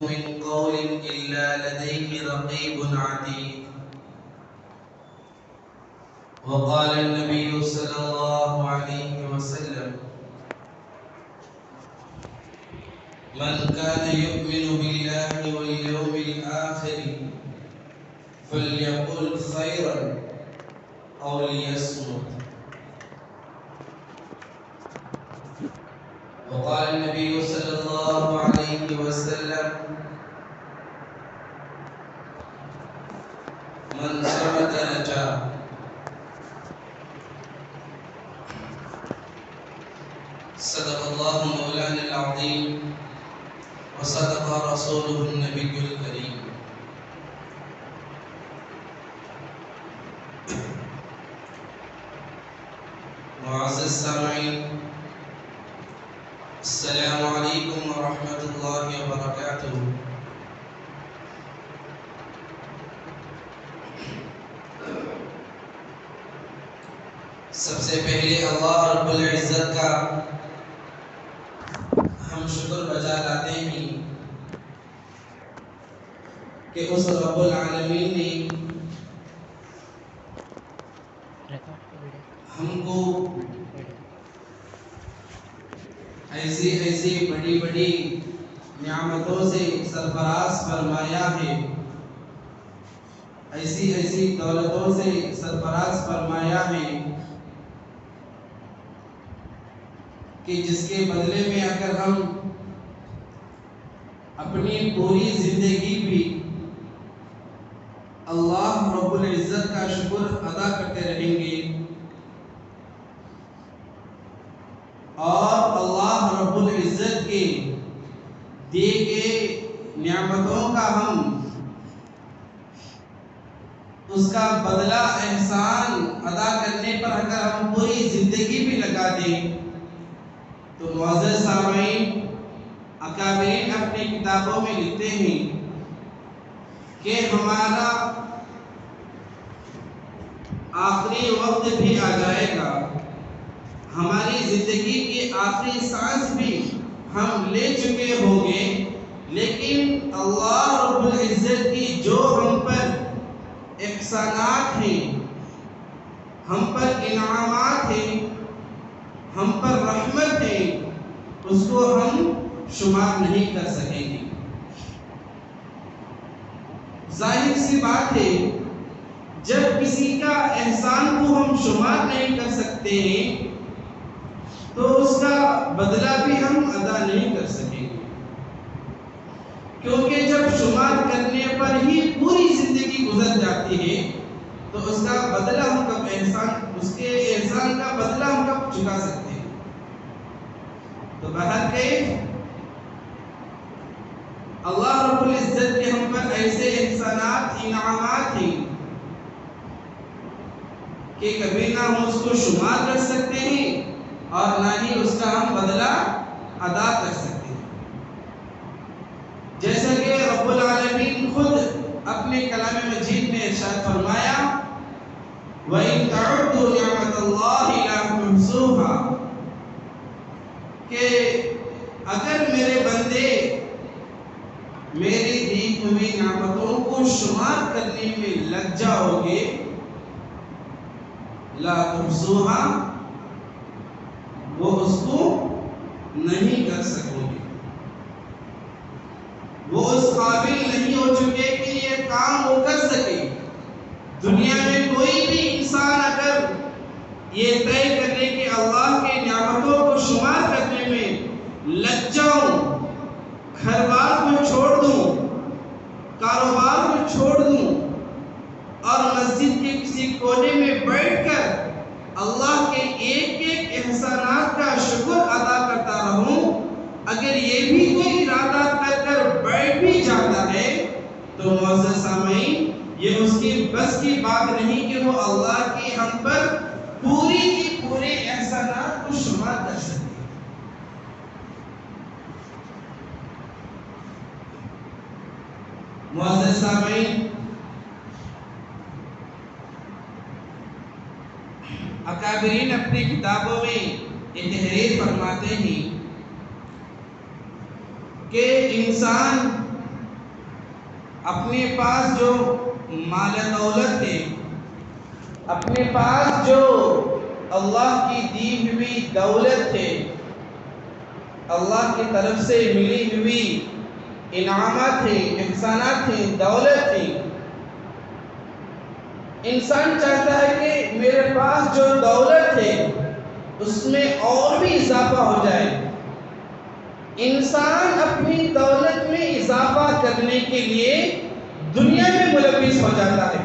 من قول إلا لديه رقيب عتيد. وقال النبي صلى الله عليه وسلم: من كان يؤمن بالله واليوم الآخر فليقل خيرا أو ليصمت. وقال النبي صلى الله عليه وسلم: من صمت نجا. صدق الله مولانا العظيم وصدق رسوله النبي الكريم. معزز سامعین، السلام علیکم ورحمۃ اللہ وبرکاتہ۔ سب سے پہلے اللہ رب العزت کا ہم شکر بجا لاتے ہیں کہ اس رب العالمین نے ہم کو ایسی بڑی بڑی نعمتوں سے سرفراز فرمایا ہے، ایسی دولتوں سے سرفراز فرمایا ہے کہ جس کے بدلے میں اگر ہم اپنی پوری زندگی بھی اللہ رب العزت کا شکر ادا کرتے رہیں گے اور اللہ رب العزت کے دیے گئے نعمتوں کا ہم اس کا بدلہ احسان ادا کرنے پر اگر ہم پوری زندگی بھی لگا دیں تو معزز سامعین، اکابرین اپنی کتابوں میں لکھتے ہیں کہ ہمارا آخری وقت بھی آ جائے گا، ہماری زندگی کی آخری سانس بھی ہم لے چکے ہوں گے، لیکن اللہ رب العزت کی جو ہم پر احسانات ہیں، ہم پر انعامات ہیں، ہم پر رحمت ہے، اس کو ہم شمار نہیں کر سکیں گے۔ ظاہر سی بات ہے، جب کسی کا احسان کو ہم شمار نہیں کر سکتے ہیں تو اس کا بدلہ بھی ہم ادا نہیں کر سکیں گے، کیونکہ جب شمار کرنے پر ہی پوری زندگی گزر جاتی ہے تو اس کا بدلہ ہم کب اس کے احسان کا بدلہ ہم کب چکا سکتے ہیں؟ تو بہرکیف اللہ رب العزت کے ہم پر ایسے احسانات، انعامات ہیں کہ کبھی نہ ہم اس کو شمار کر سکتے ہیں اور نہ ہی اس کا ہم بدلہ ادا کر سکتے ہیں۔ جیسا کہ رب العالمین خود اپنے کلام مجید میں ارشاد فرمایا: وَإِن تَعُدُّوا نِعْمَةَ اللَّهِ لَا تُحْصُوهَا، کہ اگر میرے بندے میری دی ہوئی نعمتوں کو شمار کرنے میں لگ جاؤ گے، لا تحصوها، وہ اس کو نہیں کر سکو گے، وہ اس قابل نہیں ہو چکے کہ یہ کام وہ کر سکے۔ دنیا میں کوئی بھی انسان اگر یہ طے کرنے کہ اللہ کے نعمتوں کو شمار کرنے میں لگ جاؤں، گھر بار کو چھوڑ دوں، کاروبار کو چھوڑ دوں اور مسجد کے کسی کونے میں بیٹھ کر اللہ کے ایک ایک احسانات کا شکر ادا کرتا رہوں، اگر یہ بھی کوئی ارادہ کر بیٹھ بھی جاتا ہے تو معزز سامعین، یہ اس کی بس کی بات نہیں کہ وہ اللہ کی ہم پر پوری کی پورے احسانات کو شمار کر سکے۔ معزز سامعین، اکابرین اپنی کتابوں میں یہ تحریر فرماتے ہیں کہ انسان اپنے پاس جو مال دولت ہے، اپنے پاس جو اللہ کی دی ہوئی دولت ہے، اللہ کی طرف سے ملی ہوئی انعامات ہیں، احسانات ہیں، دولت ہیں، انسان چاہتا ہے کہ میرے پاس جو دولت ہے اس میں اور بھی اضافہ ہو جائے۔ انسان اپنی دولت میں اضافہ کرنے کے لیے دنیا میں ملوث ہو جاتا ہے،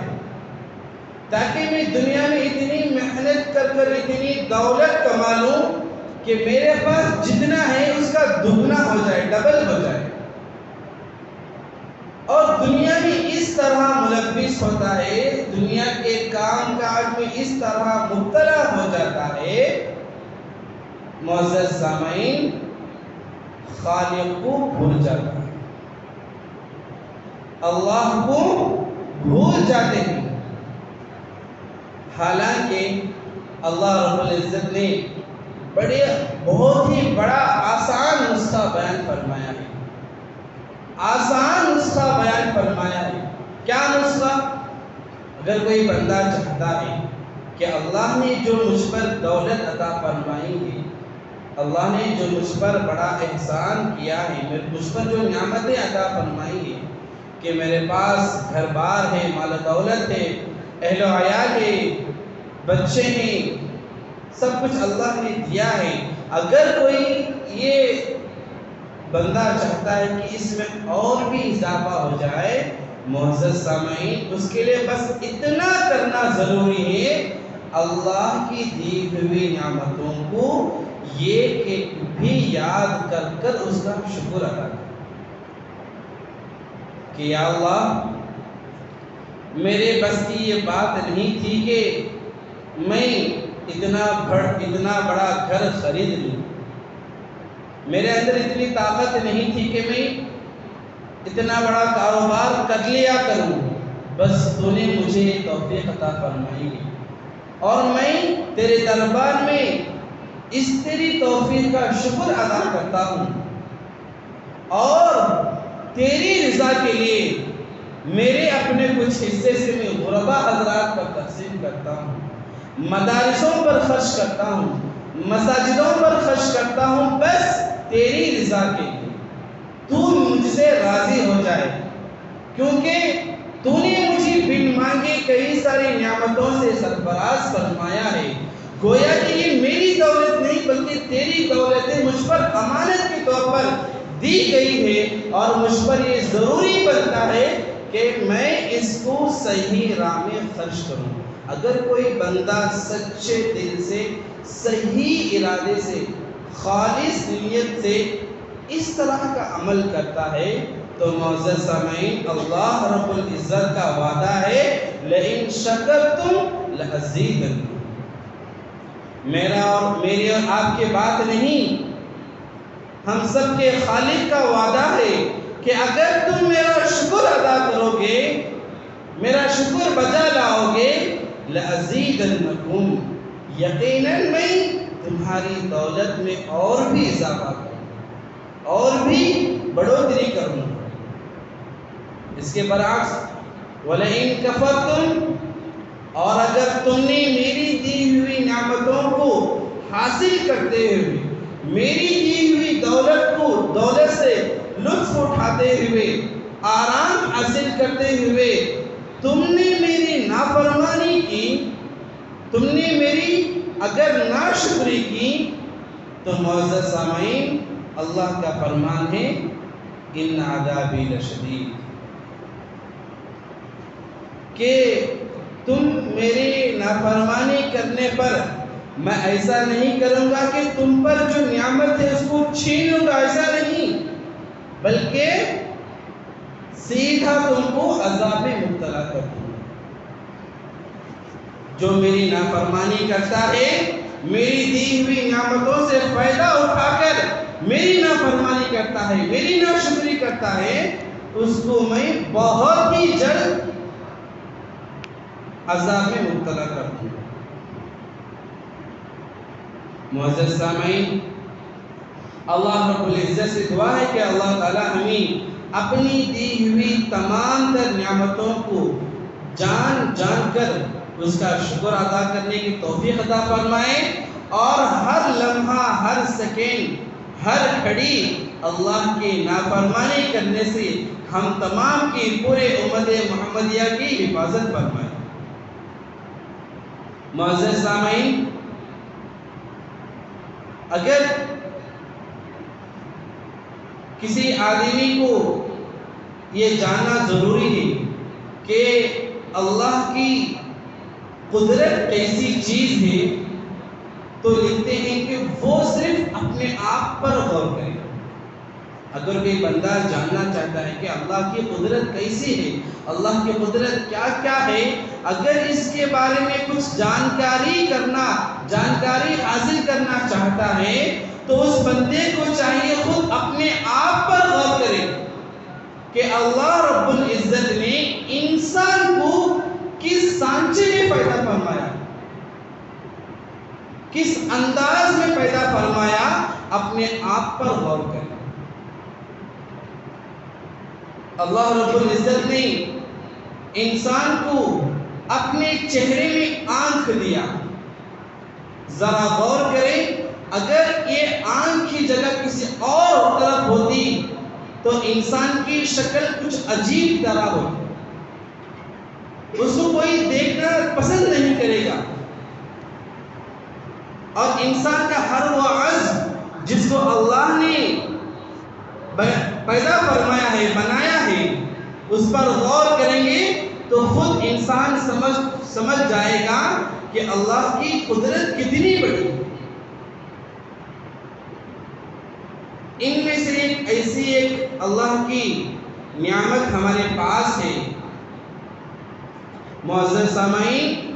تاکہ میں دنیا میں اتنی محنت کر اتنی دولت کما لوں کہ میرے پاس جتنا ہے اس کا دگنا ہو جائے، ڈبل ہو جائے، اور دنیا میں اس طرح ملوث ہوتا ہے، دنیا کے کام کاج میں اس طرح مبتلا ہو جاتا ہے، معزز سامعین، خالق کو بھول جاتا ہے، اللہ کو بھول جاتے ہیں۔ حالانکہ اللہ رب العزت نے بہت ہی بڑا آسان نسخہ بیان فرمایا ہے، آسان نسخہ بیان فرمایا ہے۔ کیا نسخہ؟ اگر کوئی بندہ چاہتا ہے کہ اللہ نے جو مجھ پر دولت عطا فرمائی ہے، اللہ نے جو مجھ پر بڑا احسان کیا ہے، مجھ پر جو نعمتیں عطا فرمائی ہے کہ میرے پاس گھر بار ہے، مال دولت ہے، اہل و عیال ہے، بچے ہیں، سب کچھ اللہ نے دیا ہے، اگر کوئی یہ بندہ چاہتا ہے کہ اس میں اور بھی اضافہ ہو جائے، معزز سامعین، اس کے لیے بس اتنا کرنا ضروری ہے، اللہ کی دی ہوئی نعمتوں کو یہ کہ بھی یاد کر اس کا شکر ادا کرے کہ یا اللہ، میرے بس کی یہ بات نہیں تھی کہ میں اتنا بڑا گھر خرید لوں، میرے اندر اتنی طاقت نہیں تھی کہ میں اتنا بڑا کاروبار کر لیا کروں، بس تو نے مجھے توفیق عطا فرمائی ہے، اور میں تیرے دربار میں اس تیری توفیق کا شکر ادا کرتا ہوں، اور تیری رضا کے لیے میرے اپنے کچھ حصے سے میں غربا حضرات پر تقسیم کرتا ہوں، مدارسوں پر خرچ کرتا ہوں، مساجدوں پر خرچ کرتا ہوں، بس تیری رضا کے لیے، تو مجھ سے راضی ہو جائے، کیونکہ تو نے مجھے بن مانگے کئی ساری نعمتوں سے سرفراز فرمایا ہے، گویا کہ یہ میری دولت نہیں بلکہ تیری دولت ہے، مجھ پر امانت کے طور پر دی گئی ہے، اور مجھ پر یہ ضروری بنتا ہے کہ میں اس کو صحیح راہ میں خرچ کروں۔ اگر کوئی بندہ سچے دل سے، صحیح ارادے سے، خالص نیت سے اس طرح کا عمل کرتا ہے تو معزز سامعین، اللہ رب العزت کا وعدہ ہے لئن شکرتم لازیدنکم، میری اور آپ کی بات نہیں، ہم سب کے خالق کا وعدہ ہے کہ اگر تم میرا شکر ادا کرو گے، میرا شکر بجا لاؤ گے، لازیدنکم، یقیناً میں تمہاری دولت میں اور بھی اضافہ کروں، اور بھی بڑھوتری کروں۔ اس کے برعکس وَلَئِن كَفَرْتُمْ، اور اگر تم نے میری دی ہوئی نعمتوں کو حاصل کرتے ہوئے، میری دی ہوئی دولت سے لطف اٹھاتے ہوئے، آرام حاصل کرتے ہوئے تم نے میری نافرمانی کی، تم نے میری اگر ناشکری کی، تو معزز سامعین، اللہ کا فرمان ہے ان عذابی لشدید، کہ تم میری نافرمانی کرنے پر میں ایسا نہیں کروں گا کہ تم پر جو نعمت ہے اس کو چھین لوں گا، ایسا نہیں، بلکہ سیدھا تم کو عذاب میں مبتلا کر دوں گا۔ جو میری نافرمانی کرتا ہے، میری دی ہوئی نعمتوں سے فائدہ اٹھا کر میری نافرمانی کرتا ہے، میری ناشکری کرتا ہے، اس کو میں بہت ہی جلد عذاب میں مبتلا کر دوں گا۔ معزز سامعین، اللہ رب العزت سے دعا ہے کہ اللہ تعالی ہمیں اپنی دی ہوئی تمام تر نعمتوں کو جان جان کر اس کا شکر ادا کرنے کی توفیق عطا فرمائے، اور ہر لمحہ، ہر سیکنڈ، ہر گھڑی اللہ کی نافرمانی کرنے سے ہم تمام کی پورے امت محمدیہ کی حفاظت فرمائے۔ معزز سامعین، اگر کسی آدمی کو یہ جاننا ضروری ہے کہ اللہ کی قدرت کیسی چیز ہے، تو لکھتے ہیں کہ وہ صرف اپنے آپ پر غور کرے۔ اگر کوئی بندہ جاننا چاہتا ہے کہ اللہ کی قدرت کیسی ہے، اللہ کی قدرت کیا کیا ہے، اگر اس کے بارے میں کچھ جانکاری حاصل کرنا چاہتا ہے، تو اس بندے کو چاہیے خود اپنے آپ پر غور کرے کہ اللہ رب العزت نے انسان کو کس سانچے میں پیدا فرمایا، کس انداز میں پیدا فرمایا، اپنے آپ پر غور کرے۔ اللہ رب العزت نے انسان کو اپنے چہرے میں آنکھ دیا، ذرا غور کرے، اگر یہ آنکھ کی جگہ کسی اور طرف ہوتی تو انسان کی شکل کچھ عجیب طرح ہوتی، اس کو کوئی دیکھنا پسند نہیں کرے گا، اور انسان کا ہر وہ عضو جس کو اللہ نے پیدا فرمایا ہے، بنایا ہے، اس پر غور کریں گے تو خود انسان سمجھ جائے گا کہ اللہ کی قدرت کتنی بڑی ہے۔ ان میں سے ایک اللہ کی نعمت ہمارے پاس ہے۔ معزز سامعین،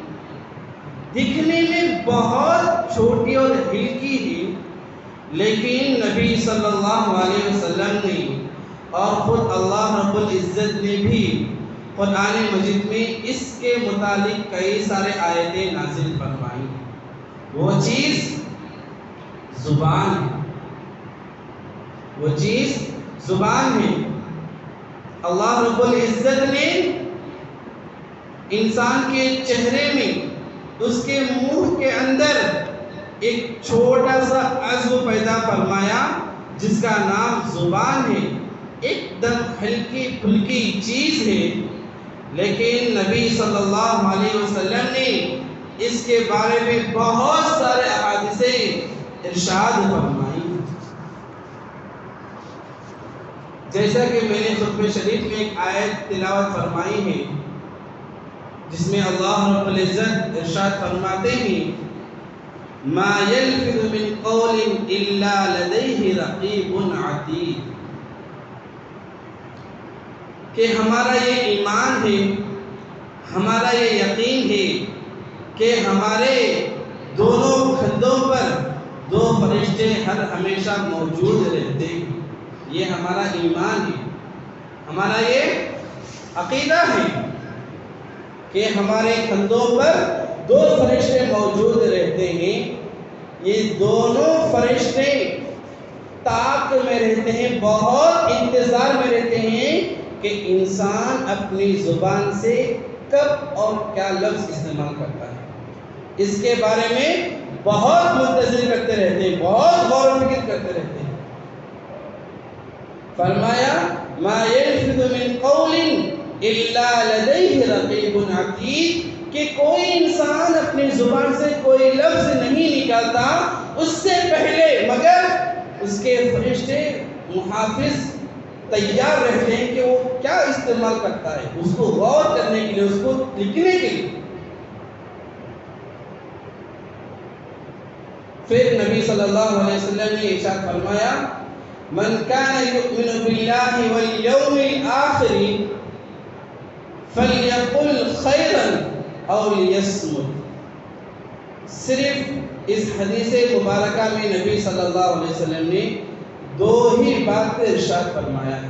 دکھنے میں بہت چھوٹی اور ہلکی ہے، لیکن نبی صلی اللہ علیہ وسلم نے اور خود اللہ رب العزت نے بھی قرآن مجید میں اس کے متعلق کئی سارے آیتیں نازل فرمائی۔ وہ چیز زبان ہے، وہ چیز زبان ہے۔ اللہ رب العزت نے انسان کے چہرے میں، اس کے منہ کے اندر ایک چھوٹا سا عضو پیدا فرمایا جس کا نام زبان ہے۔ ایک دم ہلکی پھلکی چیز ہے، لیکن نبی صلی اللہ علیہ وسلم نے اس کے بارے میں بہت سارے احادیث ارشاد فرمائی۔ جیسا کہ میں نے خطبہ شریف میں ایک آیت تلاوت فرمائی ہے، جس میں اللہ رب العزت ارشاد فرماتے ہیں، ما يلفظ من قول الا لديه رقیب عتید، کہ ہمارا یہ ایمان ہے، ہمارا یہ یقین ہے کہ ہمارے دونوں کندھوں پر دو فرشتے ہر ہمیشہ موجود رہتے ہیں۔ یہ ہمارا ایمان ہے، ہمارا یہ عقیدہ ہے کہ ہمارے کندھوں پر دو فرشتے موجود رہتے ہیں۔ یہ دونوں فرشتے طاق میں رہتے ہیں، بہت انتظار میں رہتے ہیں کہ انسان اپنی زبان سے کب اور کیا لفظ استعمال کرتا ہے، اس کے بارے میں بہت منتظر کرتے رہتے ہیں، بہت غور و فکر کرتے رہتے ہیں۔ فرمایا ما یلفظ من قول الا لدیہ رقیب عتید، کہ کوئی انسان اپنی زبان سے کوئی لفظ نہیں نکالتا اس سے پہلے مگر اس کے فرشتے محافظ تیار رہتے ہیں کہ وہ کیا استعمال کرتا ہے، اس کو غور کرنے کے لیے، اس کو لکھنے کے لیے۔ پھر نبی صلی اللہ علیہ وسلم نے ارشاد فرمایا، من کان یؤمن باللہ والیوم الآخر فلیقل خیرا او لیصمت۔ صرف اس حدیث مبارکہ میں نبی صلی اللہ علیہ وسلم نے دو ہی بات ارشاد فرمایا ہے،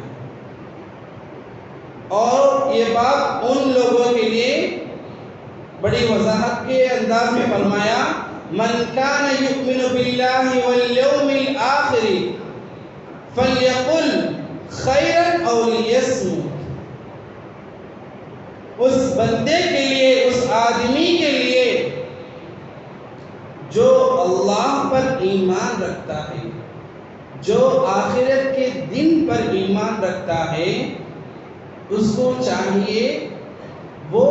اور یہ بات ان لوگوں کے لیے بڑی وضاحت کے انداز میں فرمایا، من کان یؤمن باللہ والیوم الآخر فلیقل خیرا أو ليصمت، اس بندے کے لیے، اس آدمی کے لیے جو اللہ پر ایمان رکھتا ہے، جو آخرت کے دن پر ایمان رکھتا ہے، اس کو چاہیے وہ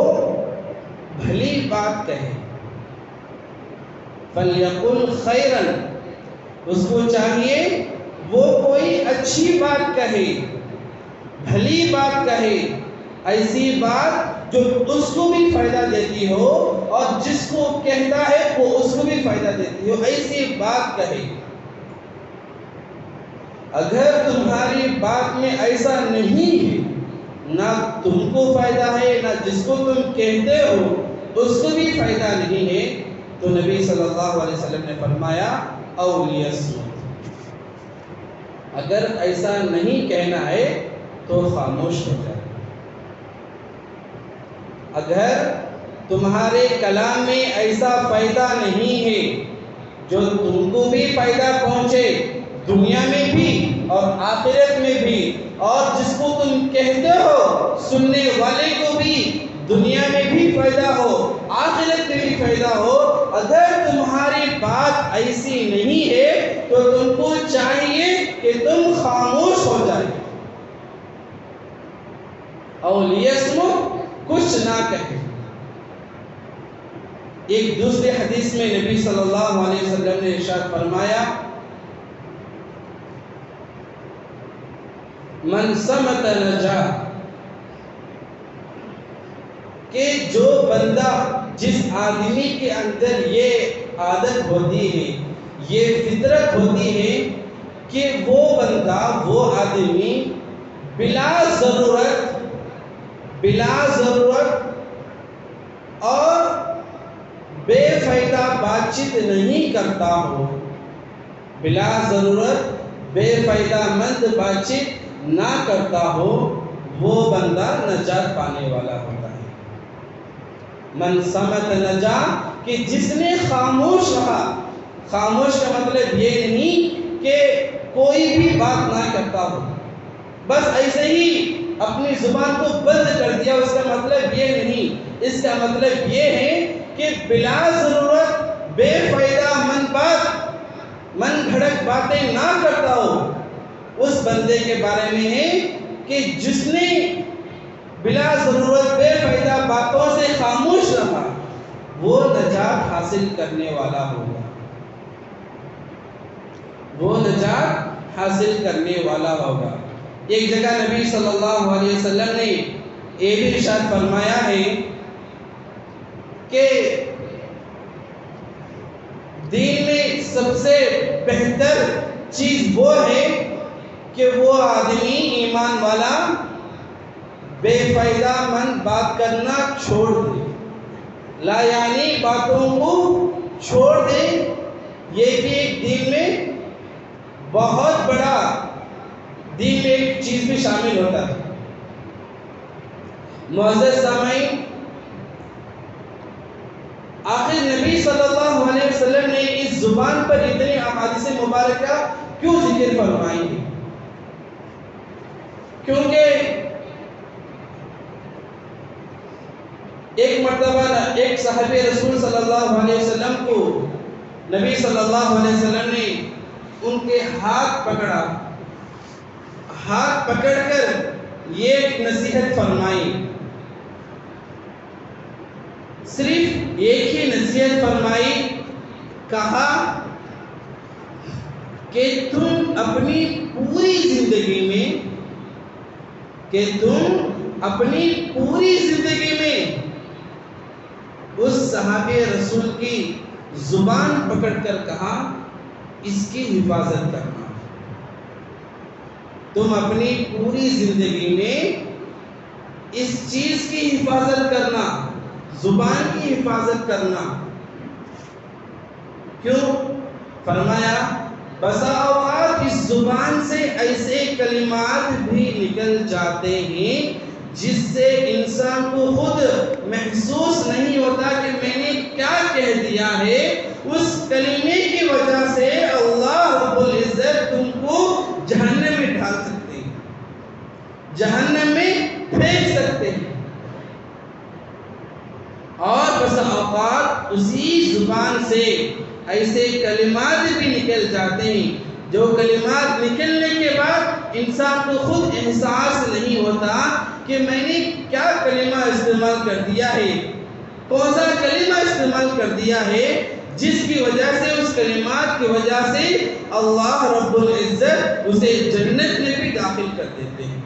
بھلی بات کہے، فَلْيَقُلْ خَيْرًا، اس کو چاہیے وہ کوئی اچھی بات کہے، بھلی بات کہے، ایسی بات جو اس کو بھی فائدہ دیتی ہو اور جس کو کہتا ہے وہ اس کو بھی فائدہ دیتی ہو، ایسی بات کہے۔ اگر تمہاری بات میں ایسا نہیں ہے، نہ تم کو فائدہ ہے نہ جس کو تم کہتے ہو اس کو بھی فائدہ نہیں ہے، تو نبی صلی اللہ علیہ وسلم نے فرمایا او لیصمت، اگر ایسا نہیں کہنا ہے تو خاموش ہو جائے۔ اگر تمہارے کلام میں ایسا فائدہ نہیں ہے جو تم کو بھی فائدہ پہنچے دنیا میں بھی اور آخرت میں بھی، اور جس کو تم کہتے ہو سننے والے کو بھی دنیا میں بھی فائدہ ہو آخرت میں بھی فائدہ ہو، اگر تمہاری بات ایسی نہیں ہے تو تم کو چاہیے کہ تم خاموش ہو جائے، او لیصمت، کچھ نہ کہے۔ ایک دوسرے حدیث میں نبی صلی اللہ علیہ وسلم نے ارشاد فرمایا من صمت نجا، کہ جو بندہ، جس آدمی کے اندر یہ عادت ہوتی ہے، یہ فطرت ہوتی ہے کہ وہ بندہ، وہ آدمی بلا ضرورت اور بے فائدہ بات چیت نہیں کرتا ہو، بلا ضرورت بے فائدہ مند بات چیت نہ کرتا ہو، وہ بندہ نجات پانے والا ہوتا ہے۔ من صمت نجا، کہ جس نے خاموش رہا، خاموش کا مطلب یہ نہیں کہ کوئی بھی بات نہ کرتا ہو، بس ایسے ہی اپنی زبان کو بند کر دیا، اس کا مطلب یہ نہیں، اس کا مطلب یہ ہے کہ بلا ضرورت بے فائدہ من گھڑک باتیں نہ کرتا ہو، اس بندے کے بارے میں ہے کہ جس نے بلا ضرورت بے فائدہ باتوں سے خاموش رہا، وہ نجات حاصل کرنے والا ہوگا، وہ نجات حاصل کرنے والا ہوگا۔ ایک جگہ نبی صلی اللہ علیہ وسلم نے یہ بھی ارشاد فرمایا ہے کہ دین میں سب سے بہتر چیز وہ ہے کہ وہ آدمی ایمان والا بے فائدہ مند بات کرنا چھوڑ دے، لا یعنی باتوں کو چھوڑ دے، یہ بھی ایک دین میں بہت بڑا دین میں ایک چیز بھی شامل ہوتا ہے۔ معزز سامعین، آخر نبی صلی اللہ علیہ وسلم نے اس زبان پر اتنی احادیث مبارکہ کیوں ذکر فرمائی ہے؟ کیونکہ ایک مرتبہ ایک صحابی رسول صلی اللہ علیہ وسلم کو نبی صلی اللہ علیہ وسلم نے ان کے ہاتھ پکڑا، ہاتھ پکڑ کر یہ ایک نصیحت فرمائی، صرف ایک ہی نصیحت فرمائی، کہا کہ تم اپنی پوری زندگی میں اس صحابی رسول کی زبان پکڑ کر کہا اس کی حفاظت کرنا، تم اپنی پوری زندگی میں اس چیز کی حفاظت کرنا، زبان کی حفاظت کرنا۔ کیوں؟ فرمایا بسا اوقات اس زبان سے ایسے کلمات بھی نکل جاتے ہیں جس سے انسان کو خود محسوس نہیں ہوتا کہ میں نے کیا کہہ دیا ہے، اس کلمے کی وجہ سے اللہ رب العزت تم کو جہنم میں ڈال سکتے ہیں، جہنم میں پھینک سکتے ہیں، اور بس اوقات اسی زبان سے ایسے کلمات بھی نکل جاتے ہیں جو کلمات نکلنے کے بعد انسان کو خود احساس نہیں ہوتا کہ میں نے کیا کلمہ استعمال کر دیا ہے، کون سا کلمہ استعمال کر دیا ہے، جس کی وجہ سے، اس کلمات کی وجہ سے اللہ رب العزت اسے جنت میں بھی داخل کر دیتے ہیں،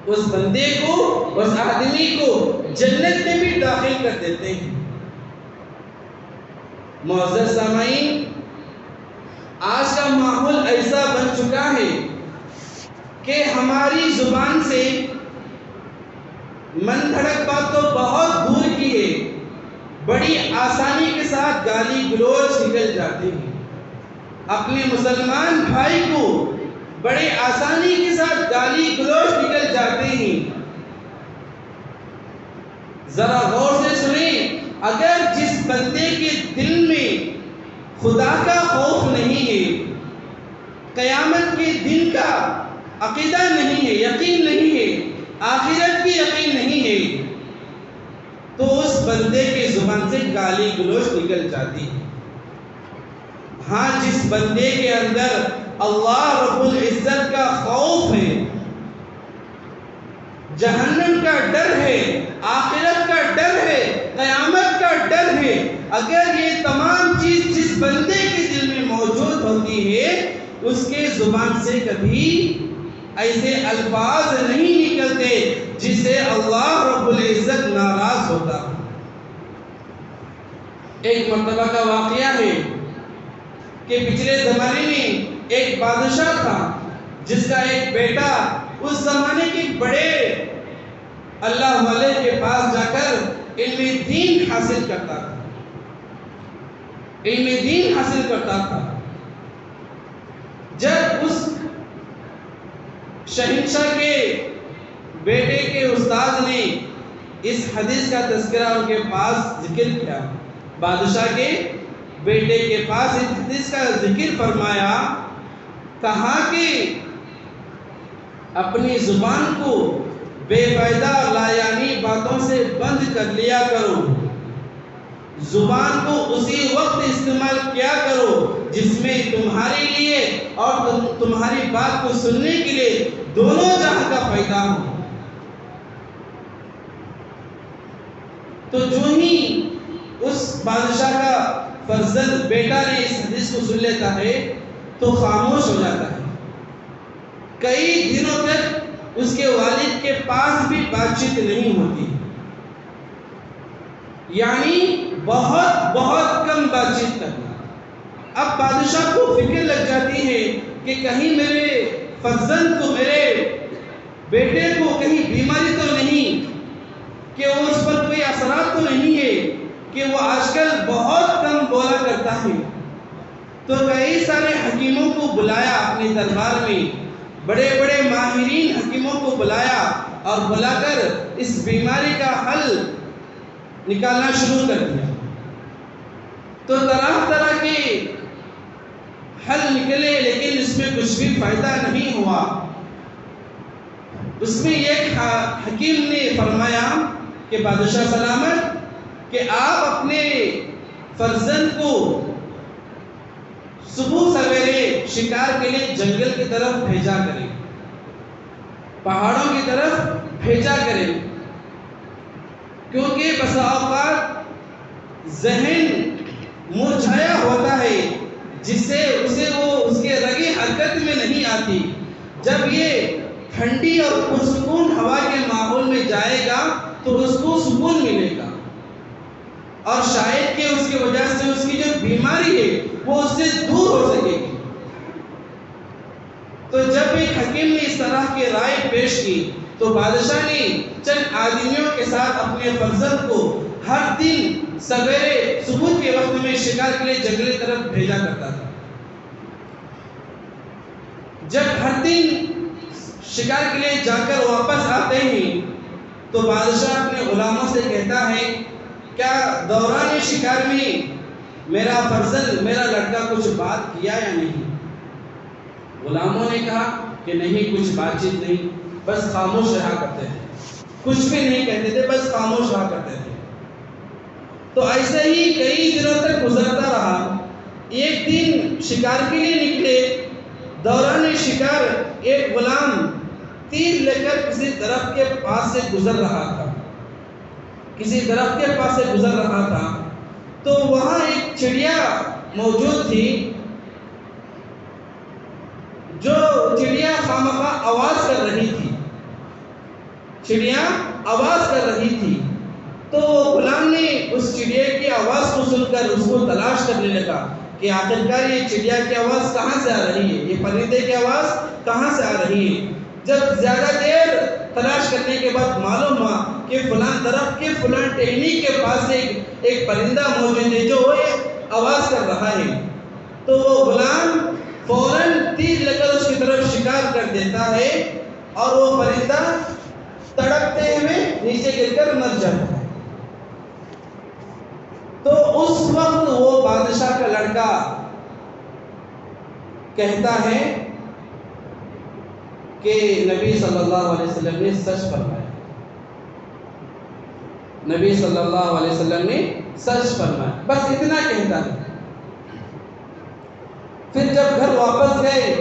اس بندے کو، اس آدمی کو جنت میں بھی داخل کر دیتے ہیں۔ معزز سامعین، آج کا ماحول ایسا بن چکا ہے کہ ہماری زبان سے من گھڑت بات تو بہت دور کی ہے، بڑی آسانی کے ساتھ گالی گلوچ نکل جاتے ہیں، اپنے مسلمان بھائی کو بڑے آسانی کے ساتھ گالی گلوچ نکل جاتے ہیں۔ ذرا غور سے سنیں، اگر جس بندے کے دل میں خدا کا خوف نہیں ہے، قیامت کے دن کا عقیدہ نہیں ہے، یقین نہیں ہے، آخرت کی یقین نہیں ہے، تو اس بندے کے زبان سے گالی گلوچ نکل جاتی ہے۔ ہاں، جس بندے کے اندر اللہ رب العزت کا خوف ہے، جہنم کا ڈر ہے، آخرت کا ڈر ہے، قیامت کا ڈر ہے، اگر یہ تمام چیز جس بندے کے دل میں موجود ہوتی ہے، اس کے زبان سے کبھی ایسے الفاظ نہیں نکلتے جس سے اللہ رب العزت ناراض ہوتا۔ ایک مرتبہ کا واقعہ ہے کہ پچھلے زمانے میں ایک بادشاہ تھا جس کا ایک بیٹا اس زمانے کے بڑے اللہ والے کے پاس جا کر علم دین حاصل کرتا تھا، علم دین حاصل کرتا تھا۔ جب اس شہنشاہ کے بیٹے کے استاد نے اس حدیث کا تذکرہ ان کے پاس ذکر کیا، بادشاہ کے بیٹے کے پاس اس حدیث کا ذکر فرمایا، کہا کہ اپنی زبان کو بے فائدہ لایعنی باتوں سے بند کر لیا کرو، زبان کو اسی وقت استعمال کیا کرو جس میں تمہارے لیے اور تمہاری بات کو سننے کے لیے دونوں جہاں کا فائدہ ہو۔ تو جو ہی اس بادشاہ کا فرزند بیٹا نے اس حدیث کو سن لیتا ہے تو خاموش ہو جاتا ہے، کئی دنوں تک اس کے والد کے پاس بھی بات چیت نہیں ہوتی، یعنی بہت بہت کم بات چیت کرنا۔ اب بادشاہ کو فکر لگ جاتی ہے کہ کہیں میرے فرزند کو، میرے بیٹے کو کہیں بیماری تو نہیں، کہ وہ اس پر کوئی اثرات تو نہیں ہے، کہ وہ آج کل بہت کم بولا کرتا ہے۔ تو کئی سارے حکیموں کو بلایا اپنے دربار میں، بڑے بڑے ماہرین حکیموں کو بلایا اور بلا کر اس بیماری کا حل نکالنا شروع کر دیا۔ تو طرح طرح کے حل نکلے، لیکن اس میں کچھ بھی فائدہ نہیں ہوا۔ اس میں ایک حکیم نے فرمایا کہ بادشاہ سلامت، کہ آپ اپنے فرزند کو صبح سویرے شکار کے لیے جنگل کی طرف بھیجا کریں، پہاڑوں کی طرف بھیجا کریں، کیونکہ بسا اوقات ذہن مرجھایا ہوتا ہے جس سے اسے وہ اس کے رگی حرکت میں نہیں آتی۔ جب یہ ٹھنڈی اور پرسکون ہوا کے ماحول میں جائے گا تو اس کو سکون ملے گا، اور شاید کہ اس کی وجہ سے اس کی جو بیماری ہے وہ اس سے دور ہو سکے گی۔ تو جب ایک حکیم نے اس طرح کی رائے پیش کی تو بادشاہ نے چند آدمیوں کے ساتھ اپنے فرزند کو ہر دن سویرے صبح کے وقت میں شکار کے لیے جنگل کی طرف بھیجا کرتا تھا۔ جب ہر دن شکار کے لیے جا کر واپس آتے ہیں تو بادشاہ اپنے غلاموں سے کہتا ہے، کیا دوران شکار میں میرا فرزند، میرا لڑکا کچھ بات کیا یا نہیں؟ غلاموں نے کہا کہ نہیں کچھ بات چیت نہیں، بس خاموش رہا کرتے تھے، کچھ بھی نہیں کہتے تھے، بس خاموش رہا کرتے تھے۔ تو ایسے ہی کئی دنوں تک گزرتا رہا۔ ایک دن شکار کے لیے نکلے، دوران شکار ایک غلام تیر لے کر کسی درخت کے پاس سے گزر رہا تھا، کسی درخت کے پاس سے گزر رہا تھا، تو وہاں ایک چڑیا موجود تھی، جو چڑیا خامخواہ آواز کر رہی تھی، چڑیا آواز کر رہی تھی۔ تو غلام نے اس چڑیا کی آواز کو سن کر اس کو تلاش کرنے لگا کہ آخرکار یہ چڑیا کی آواز کہاں سے آ رہی ہے، یہ پرندے کی آواز کہاں سے آ رہی ہے۔ جب زیادہ دیر تلاش کرنے کے بعد معلوم ہوا کہ فلان درخت کے فلان ٹہنی کے پاس ایک پرندہ موجود ہے جو آواز کر رہا ہے، تو وہ غلام فوراً تیر لے کر اس کی طرف شکار کر دیتا ہے، اور وہ پرندہ تڑپتے ہوئے نیچے گر کر مر جاتا ہے۔ تو اس وقت وہ بادشاہ کا لڑکا کہتا ہے کہ نبی صلی اللہ علیہ وسلم نے سچ فرمایا، نبی صلی اللہ علیہ وسلم نے سچ فرمایا، بس اتنا کہتا ہے۔ پھر جب گھر واپس گئے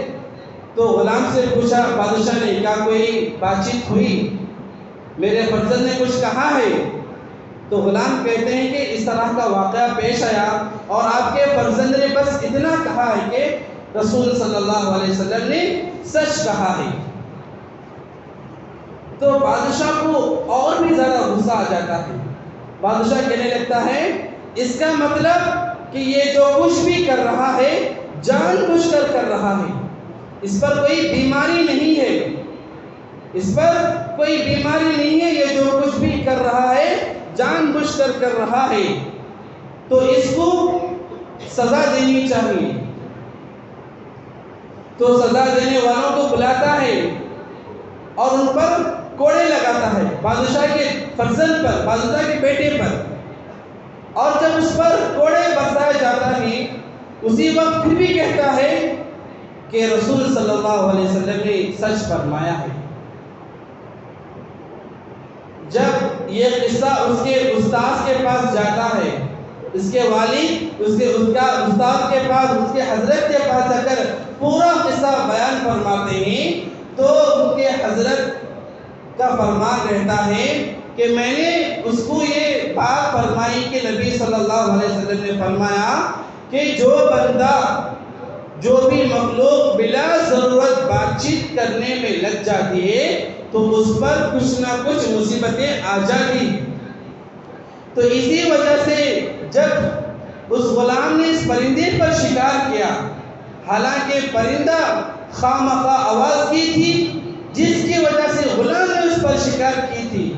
تو غلام سے پوچھا بادشاہ نے، کیا کوئی بات چیت ہوئی، میرے فرزند نے کچھ کہا ہے؟ تو غلام کہتے ہیں کہ اس طرح کا واقعہ پیش آیا اور آپ کے فرزند نے بس اتنا کہا ہے کہ رسول صلی اللہ علیہ وسلم نے سچ کہا ہے۔ تو بادشاہ کو اور بھی زیادہ غصہ آ جاتا ہے۔ بادشاہ کہنے لگتا ہے اس کا مطلب کہ یہ جو کچھ بھی کر رہا ہے جان بوجھ کر کر رہا ہے، اس پر کوئی بیماری نہیں ہے، اس پر کوئی بیماری نہیں ہے، یہ جو کچھ بھی کر رہا ہے جان بوجھ کر کر رہا ہے، تو اس کو سزا دینی چاہیے۔ تو سزا دینے والوں کو بلاتا ہے اور ان پر کوڑے لگاتا ہے، بادشاہ کے فرزند پر، بادشاہ کے بیٹے پر، اور جب اس پر کوڑے برسایا جاتا ہے اسی وقت پھر بھی کہتا ہے کہ رسول صلی اللہ علیہ وسلم نے سچ فرمایا ہے۔ جب یہ قصہ اس کے استاد کے پاس جاتا ہے، اس کے والد اس کے استاد کے پاس، اس کے حضرت کے پاس جا کر پورا قصہ بیان فرماتے ہیں، تو ان کے حضرت کا فرمان رہتا ہے کہ میں نے اس کو یہ بات فرمائی کہ نبی صلی اللہ علیہ وسلم نے فرمایا کہ جو بندہ، جو بھی مخلوق بلا ضرورت بات چیت کرنے میں لگ جاتی ہے تو اس پر کچھ نہ کچھ مصیبتیں آ جاتی۔ تو اسی وجہ سے جب اس غلام نے اس پرندے پر شکار کیا، حالانکہ پرندہ خامخواہ آواز کی تھی جس کی وجہ سے غلام نے اس پر شکار کی تھی،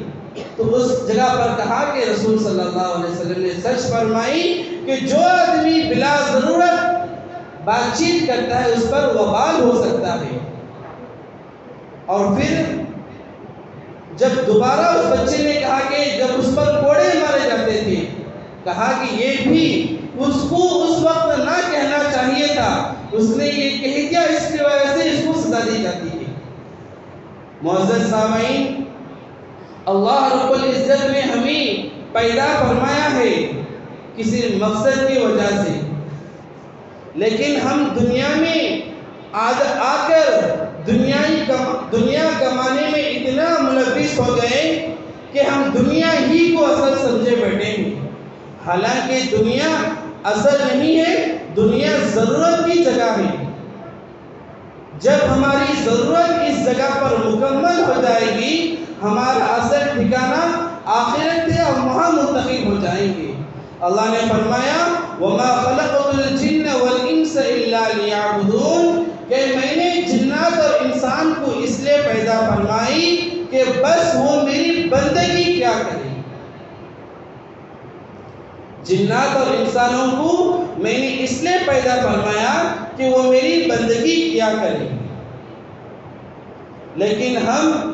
تو اس جگہ پر کہا کہ رسول صلی اللہ علیہ وسلم نے سچ فرمائی کہ جو آدمی بلا ضرورت بات چیت کرتا ہے اس پر وبال ہو سکتا ہے۔ اور پھر جب دوبارہ اس بچے نے کہا کہ جب اس پر کوڑے مارے جاتے تھے، کہا کہ یہ بھی اس کو اس وقت نہ کہنا چاہیے تھا، اس نے یہ کہہ دیا، اس کی وجہ سے اس کو سزا دی جاتی ہے۔ معزز سامعین، اللہ رب العزت نے ہمیں پیدا فرمایا ہے کسی مقصد کی وجہ سے، لیکن ہم دنیا میں آ کر دنیا کمانے میں اتنا ملوث ہو گئے کہ ہم دنیا ہی کو اصل سمجھے بیٹھے ہیں، حالانکہ دنیا اصل نہیں ہے، دنیا ضرورت کی جگہ ہے۔ جب ہماری ضرورت اس جگہ پر مکمل ہو جائے گی، ہمارا اصل ٹھکانہ آخرت ہے اور وہاں منتقل ہو جائیں گے۔ اللہ نے فرمایا وَمَا خَلَقْتُ الْجِنَّ وَالْإِنسَ إِلَّا لِيَعْبُدُونَ، کہ میں نے جنات اور انسان کو اس لیے پیدا فرمائی کہ بس وہ میری بندگی کیا کریں۔ جنات اور انسانوں کو میں نے اس لیے پیدا فرمایا کہ وہ میری بندگی کیا کریں، لیکن ہم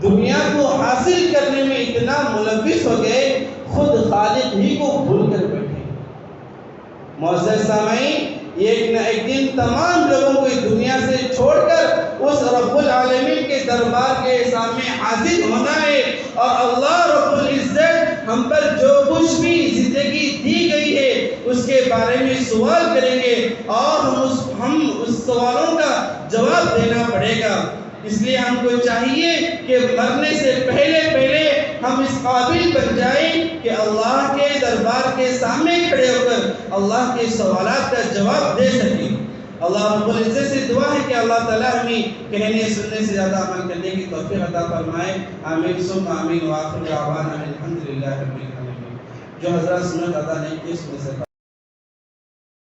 دنیا کو حاصل کرنے میں اتنا ملوث ہو گئے، خود خالق ہی کو بھول کر بیٹھے۔ معزز سامعین، ایک نہ ایک دن تمام لوگوں کو اس دنیا سے چھوڑ کر اس رب العالمین کے دربار کے سامنے حاضر ہونا ہے، اور اللہ رب العزت ہم پر جو کچھ بھی زندگی دی گئی ہے اس کے بارے میں سوال کریں گے، اور ہم اس سوالوں کا جواب دینا پڑے گا۔ اس لیے ہم کو چاہیے کہ مرنے سے پہلے ہم اس قابل بن جائیں کہ اللہ کے دربار کے سامنے کھڑے ہو کر اللہ کے سوالات کا جواب دے سکیں۔ اللہ رب العزت سے دعا ہے کہ اللہ تعالیٰ ہمیں کہنے سننے سے زیادہ عمل کرنے کی توفیق عطا فرمائے۔ آمین ثم آمین، وآخر دعوانا الحمدللہ رب العالمین۔ جو حضرات سنت ادا نہیں کی اس میں سے